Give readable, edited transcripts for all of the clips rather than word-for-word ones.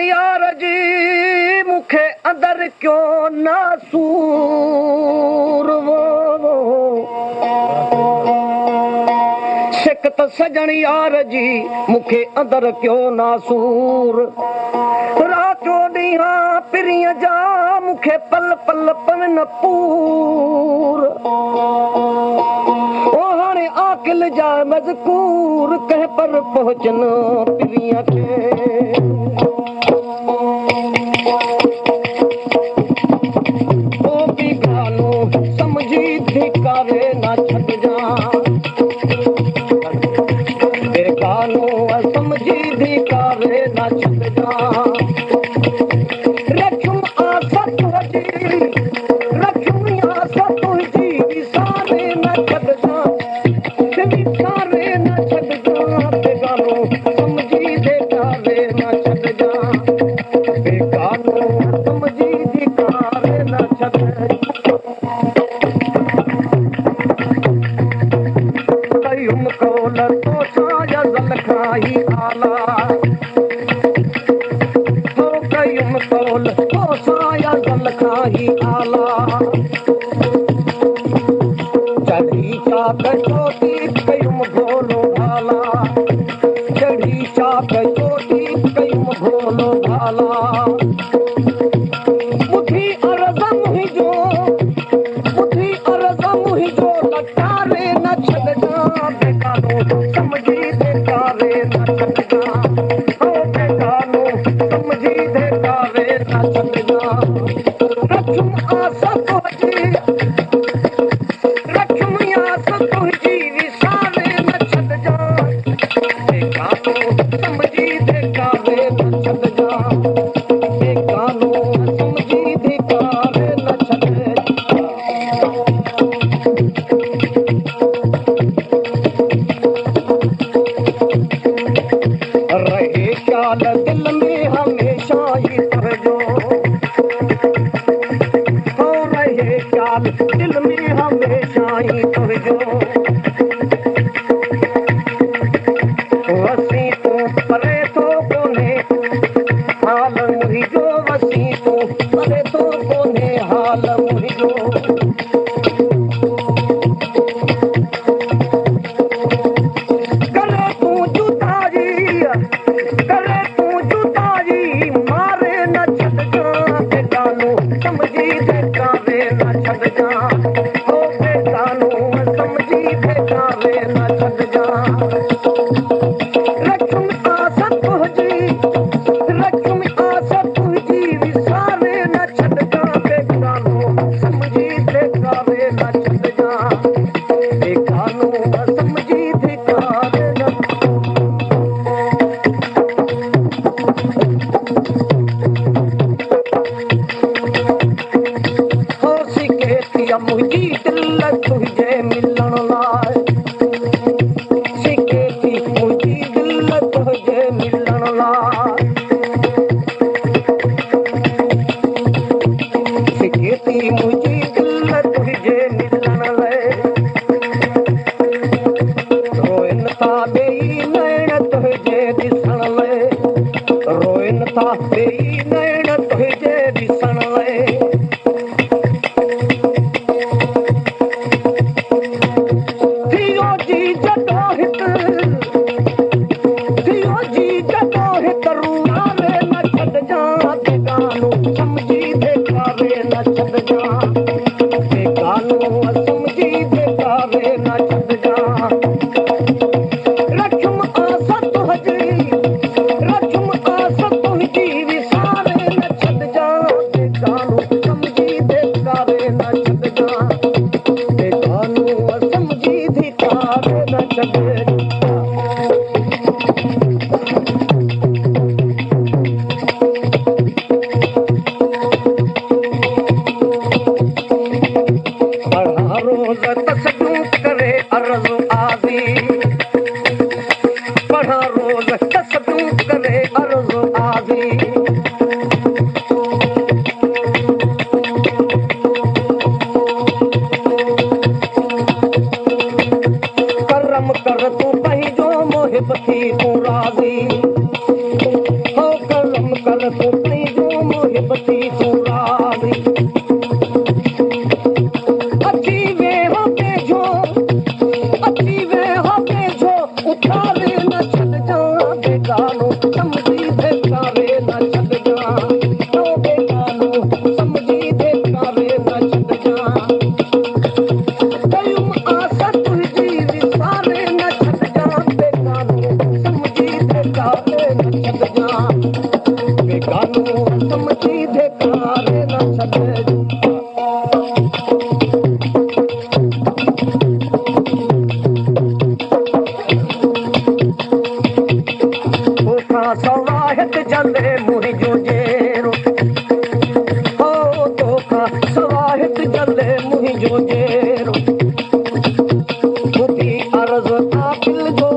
यार जी मूंखे अंदर क्यों ना सूर सिक त सजण यार जी मूंखे अंदर क्यों ना सूर रातो ॾींहां पिरीअ जा मूंखे पल पल पवन पूर ओ हाणे आकिल जा मज़कूर कंहिं पर पहुचन पिरीअ खे ओ बि गानो समझी धिकारे न छॾिजां गानो समझी धिकारे न छॾिजां रखुम आस तुंहिंजी रखुम आस तुंहिंजी विसारे न छॾिजां विसारे न छॾिजां गानो समझी धिकारे न छॾिजां गानो समझी धिकारे न छॾिजां कयुम कोल तो छाया ज़लखाई आला तो कयुम कोल तो छाया ज़लखाई आला चढ़ी चाक चोटी कयुम भोलो भाला चढ़ी चाक चोटी कयुम भोलो भाला मुठी अर्ज़ मुंहिंजो लटारे न छॾिजां बेगानो समझी धिकारे न छॾिजां ओ बेगानो समझी धिकारे न छॾिजां रखुम आस तुंहिंजी विसारे न छॾिजां बेगानो समझी धिकारे न छॾिजां बेगानो समझी धिकारे न छॾिजां रहे ख्याल दिल में हमेशा ही तुझो हो रहे ख्याल दिल में हमेशा ही तुझो वसी तो परे तो कोने हाल मुझो वसी तो परे तो कोने हाल मुझो करे तू जुदाई मारे न छॾिजां बेगानो समझी धिकारे न छॾिजां ओ बेगानो समझी धिकारे न छॾिजां रखुम आस तुंहिंजी विसारे न छॾिजां बेगानो समझी धिकारे न छॾिजां बेगानो समझी धिकारे न हो सिके थी मुंहिंजी दिल तुंहिंजे मिलण लाइ सिके थी मुंहिंजी दिल तुंहिंजे मिलण लाइ सिके थी मुंहिंजी दिल तुंहिंजे मिलण लाइ रोइन था ॿई नैण तुंहिंजे ॾिसण लाइ रोइन था ॿई नैण तुंहिंजे ॾिसण लाइ थियो जी जॾो हिकु रूनारे न छॾिजां बेगानो समझी धिकारे न छॾिजां बेगानो समझी धिकारे न छॾिजां रखुम आस तुंहिंजी विसारे न छॾिजां बेगानो समझी धिकारे न छॾिजां बेगानो समझी धिकारे न छॾिजां पढ़ा रोज़ तसजू करे अर्ज़ आज़ी पढ़ा रोज़ तसजू करे अर्ज़ आज़ी करम कर तू पंहिंजो मुहिब थी तूं राज़ी हो करम कर कर तो जो मोहब्बती सुरारी अच्छी वे हो बेजो उतारे न छॾ जा बेगानो समझी धिकारे न छॾ जा तो बेगानो समझी धिकारे न छॾ जा कयुम आस तुंहिंजी विसारे न छॾ जा बेगानो समझी धिकारे न छॾ जा बेगानो समझी धिकारे न छॾ जा सवाहित जले मुंहिंजो जेरो हो तोखा सवाहित जले मुंहिंजो जेरो ॿुधी अर्ज़ आकिल जो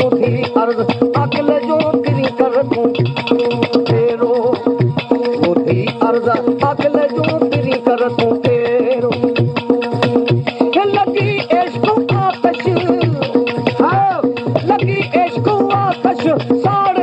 ॿुधी अर्ज़ आकिल जो किरी कर तूं तेरो ॿुधी अर्ज़ आकिल जो किरी कर तूं तेरो लॻी इश्क आतश लॻी इश्क आतश साड़